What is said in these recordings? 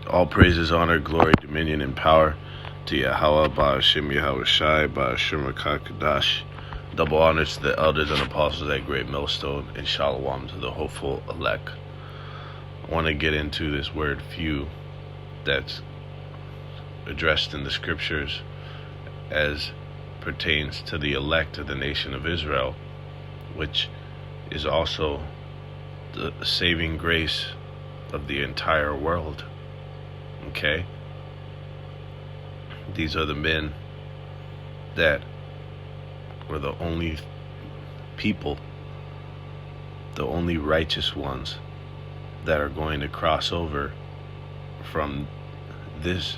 All praises, honor, glory, dominion, and power to Yahweh, Ba'ashem Yahweh Shai, Ba'ashem Kadash. Double honors to the elders and apostles at Great Millstone, and Shalom to the hopeful elect. I want to get into this word few that's addressed in the scriptures as pertains to the elect of the nation of Israel, which is also the saving grace of the entire world. Okay? These are the men that were the only people, the only righteous ones that are going to cross over from this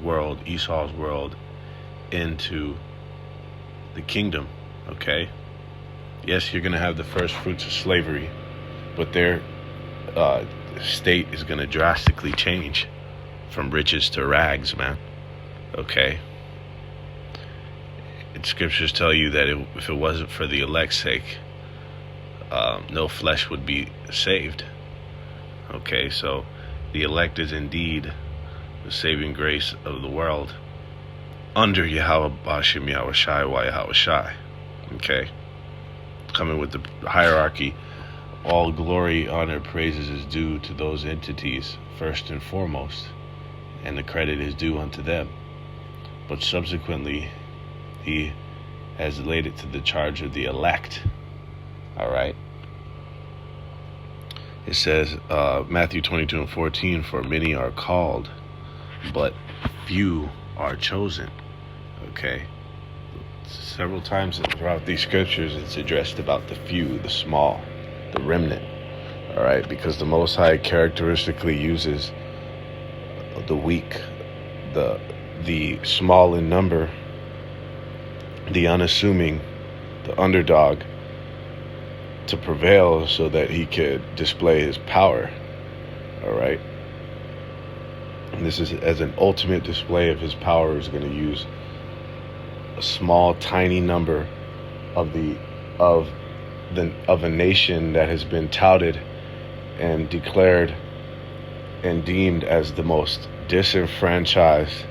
world, Esau's world, into the kingdom. Okay? Yes, you're going to have the first fruits of slavery, but their state is going to drastically change from riches to rags, man. Okay? And scriptures tell you that if it wasn't for the elect's sake, no flesh would be saved. Okay, so the elect is indeed the saving grace of the world under Yahweh Ba'ashem Yahweh Shai wa Yahweh Shai. Okay? Coming with the hierarchy, all glory, honor, praises is due to those entities first and foremost, and the credit is due unto them. But subsequently, he has laid it to the charge of the elect. All right? It says, Matthew 22:14, for many are called, but few are chosen. Okay? Several times throughout these scriptures, it's addressed about the few, the small, the remnant. All right? Because the Most High characteristically uses the weak, the small in number, the unassuming, the underdog, to prevail so that he could display his power. All right? And this is as an ultimate display of his power, is going to use a small, tiny number of a nation that has been touted and declared and deemed as the most disenfranchised,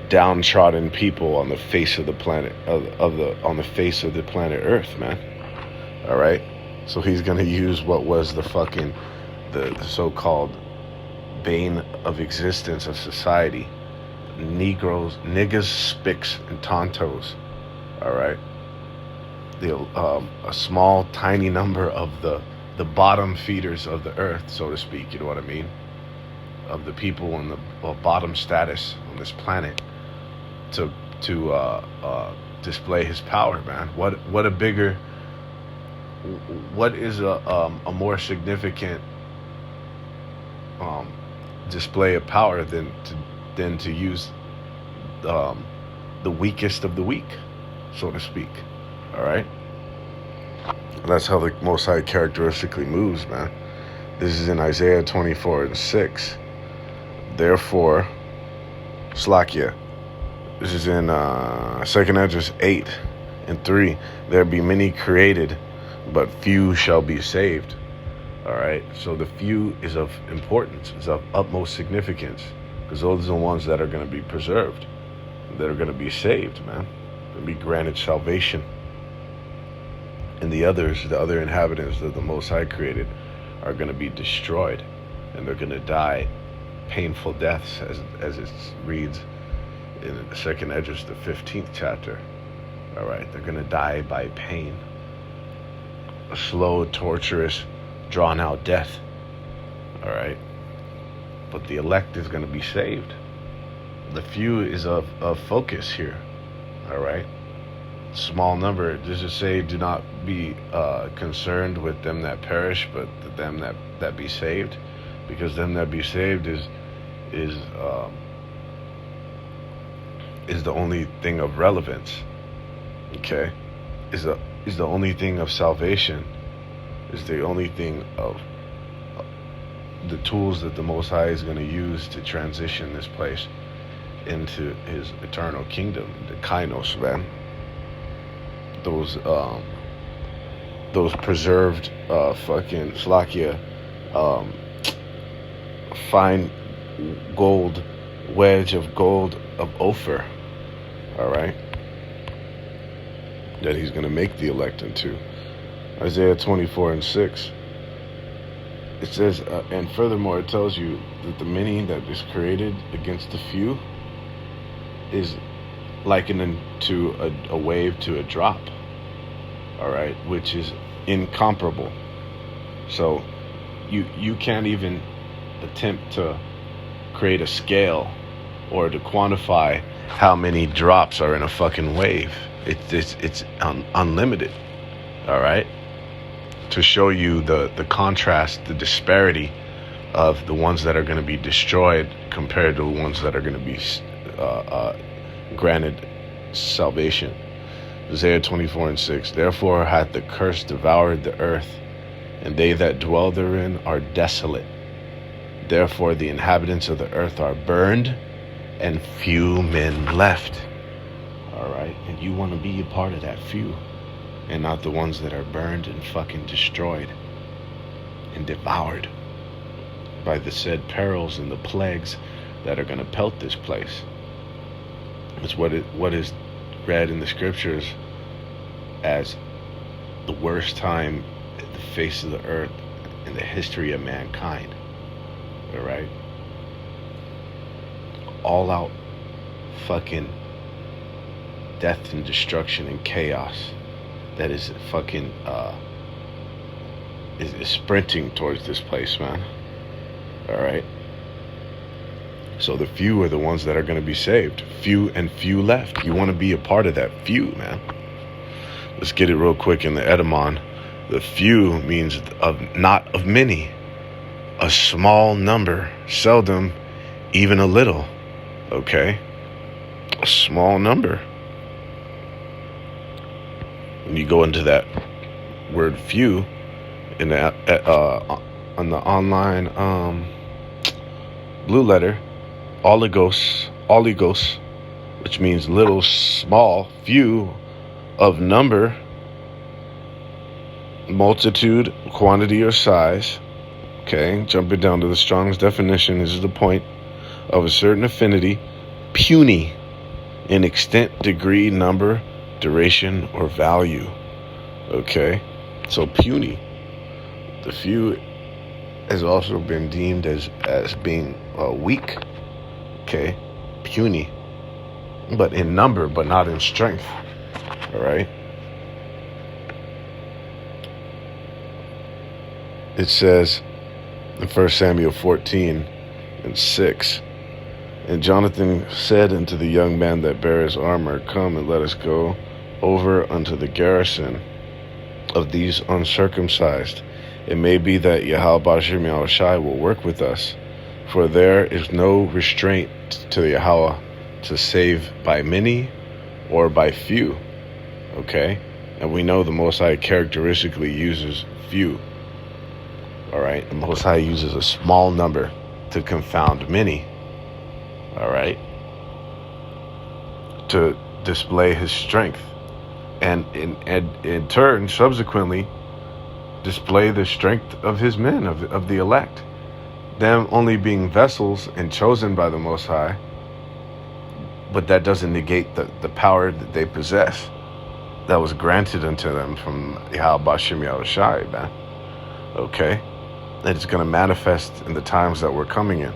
downtrodden people on the face of the planet, on the face of the planet Earth, man. All right, so he's gonna use what was the so-called bane of existence of society, Negroes, niggas, spics, and tontos. All right, a small, tiny number of the bottom feeders of the earth, so to speak. You know what I mean? Of the people in the bottom status on this planet, to display his power, man. What is a more significant display of power than to use the weakest of the weak, so to speak. All right? And that's how the Most High characteristically moves, man. This is in Isaiah 24:6. Therefore, Slakia. This is in 2nd Esdras 8:3. There be many created, but few shall be saved. All right? So the few is of importance, is of utmost significance, because those are the ones that are going to be preserved, that are going to be saved, man. They'll be granted salvation. And the others, the other inhabitants that the Most High created, are going to be destroyed, and they're going to die painful deaths, as it reads in 2nd Esdras, the 15th chapter. All right, they're going to die by pain, a slow, torturous, drawn-out death. All right, but the elect is going to be saved. The few is of focus here. All right, small number. Does it say, do not be concerned with them that perish, but them that be saved? Because them that be saved is the only thing of relevance. Okay, is the only thing of salvation, is the only thing of the tools that the Most High is going to use to transition this place into his eternal kingdom, the kainos, man. Those preserved fucking Slakia, fine gold wedge of gold of Ophir, all right, that he's going to make the elect into. Isaiah 24:6. It says, and furthermore, it tells you that the many that is created against the few is likened to a wave to a drop, all right, which is incomparable. So you can't even attempt to create a scale or to quantify how many drops are in a fucking wave. It's unlimited, all right, to show you the contrast, the disparity of the ones that are going to be destroyed compared to the ones that are going to be granted salvation. Isaiah 24:6. Therefore hath the curse devoured the earth, and they that dwell therein are desolate. Therefore the inhabitants of the earth are burned, and few men left. All right, and you want to be a part of that few, and not the ones that are burned and fucking destroyed and devoured by the said perils and the plagues that are going to pelt this place. It's what is read in the scriptures as the worst time at the face of the earth in the history of mankind. All right, all out fucking death and destruction and chaos that is fucking is sprinting towards this place, man. All right, so the few are the ones that are going to be saved. Few and few left. You want to be a part of that few, man. Let's get it real quick in the etymon. The few means not of many, a small number, seldom even a little. Okay, a small number. When you go into that word few in the on the online blue letter, oligos, which means little, small, few, of number, multitude, quantity, or size. Okay, jumping down to the Strong's definition, this is the point, of a certain affinity, puny, in extent, degree, number, duration, or value. Okay, so puny. The few has also been deemed as being weak. Okay, puny, but in number, but not in strength. All right. It says in 1 Samuel 14:6, and Jonathan said unto the young man that bare his armor, come and let us go over unto the garrison of these uncircumcised. It may be that Yahweh Bashir Yahushai will work with us, for there is no restraint to Yahweh to save by many or by few. Okay, and we know the Most High characteristically uses few. All right, the Most High uses a small number to confound many. All right, to display his strength, and in turn, subsequently, display the strength of his men, of the elect, them only being vessels and chosen by the Most High, but that doesn't negate the power that they possess, that was granted unto them from Yahweh Bashim Yahushai, man. Okay, that it's going to manifest in the times that we're coming in,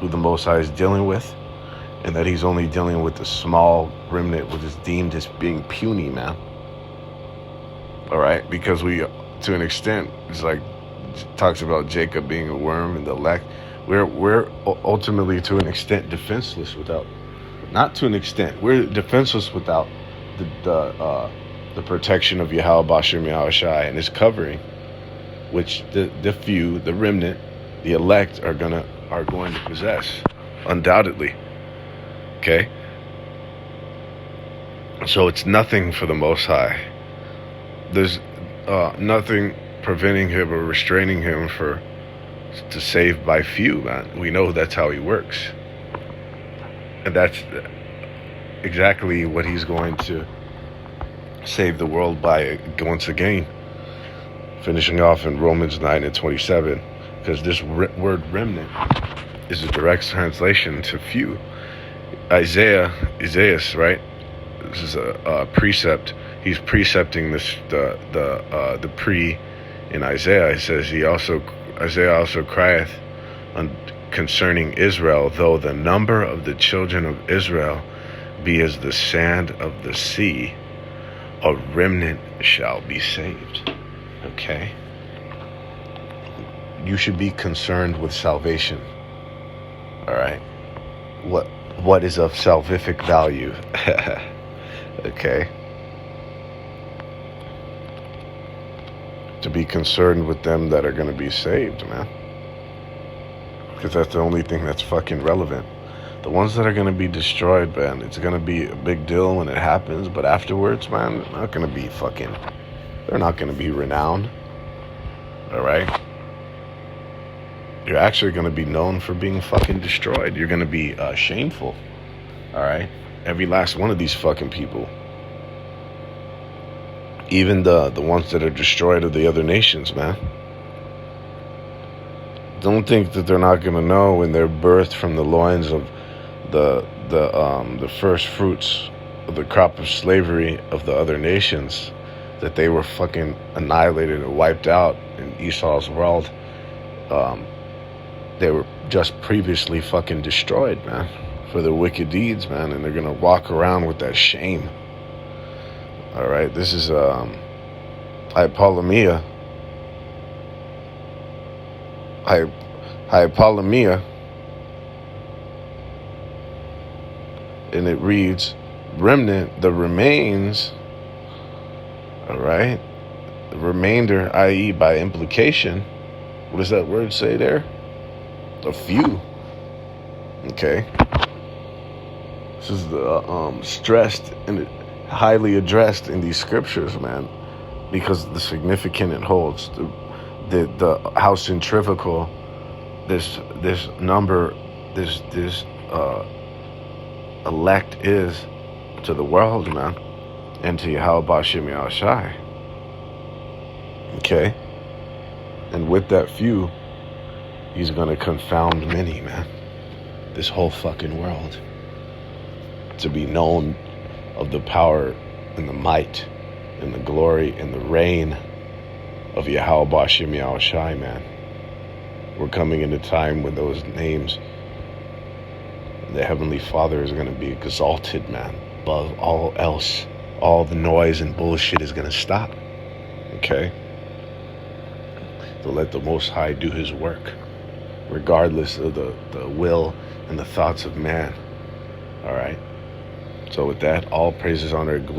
who the Most High is dealing with, and that he's only dealing with the small remnant, which is deemed as being puny, man. All right, because we, to an extent, it's like it talks about Jacob being a worm and the elect. We're ultimately, to an extent, defenseless without, not to an extent, we're defenseless without the protection of Yahweh Bashir Yahushai and his covering, which the few, the remnant, the elect are going to possess, undoubtedly. Okay, so it's nothing for the Most High. There's nothing preventing him or restraining him to save by few, man. We know that's how he works, and that's exactly what he's going to save the world by once again. Finishing off in Romans 9:27, because this word remnant is a direct translation to few. Isaiah, right? This is a precept. He's precepting this the pre in Isaiah. It says Isaiah also crieth concerning Israel, though the number of the children of Israel be as the sand of the sea, a remnant shall be saved. Okay? You should be concerned with salvation. All right? What is of salvific value? Okay? To be concerned with them that are going to be saved, man. Because that's the only thing that's fucking relevant. The ones that are going to be destroyed, man, it's going to be a big deal when it happens, but afterwards, man, they're not going to be fucking, they're not going to be renowned. All right? You're actually going to be known for being fucking destroyed. You're going to be shameful. All right? Every last one of these fucking people. Even the ones that are destroyed of the other nations, man. Don't think that they're not going to know when they're birthed from the loins of the first fruits of the crop of slavery of the other nations, that they were fucking annihilated and wiped out in Esau's world. They were just previously fucking destroyed, man, for their wicked deeds, man, and they're gonna walk around with that shame. All right, this is Hypolemia. Hypolemia, and it reads, remnant, the remains. All right, the remainder, i.e., by implication. What does that word say there? A few. Okay. This is stressed and highly addressed in these scriptures, man, because the significance it holds. The how centrifugal this number, this elect is to the world, man, and to Yahweh Bashim Yahushai. Okay? And with that few, he's going to confound many, man. This whole fucking world. To be known of the power and the might and the glory and the reign of Yahweh Bashim Yahushai, man. We're coming into time when those names, the Heavenly Father is going to be exalted, man, above all else. All the noise and bullshit is going to stop. Okay? So let the Most High do his work, regardless of the will and the thoughts of man. All right? So with that, all praises, honor, and glory.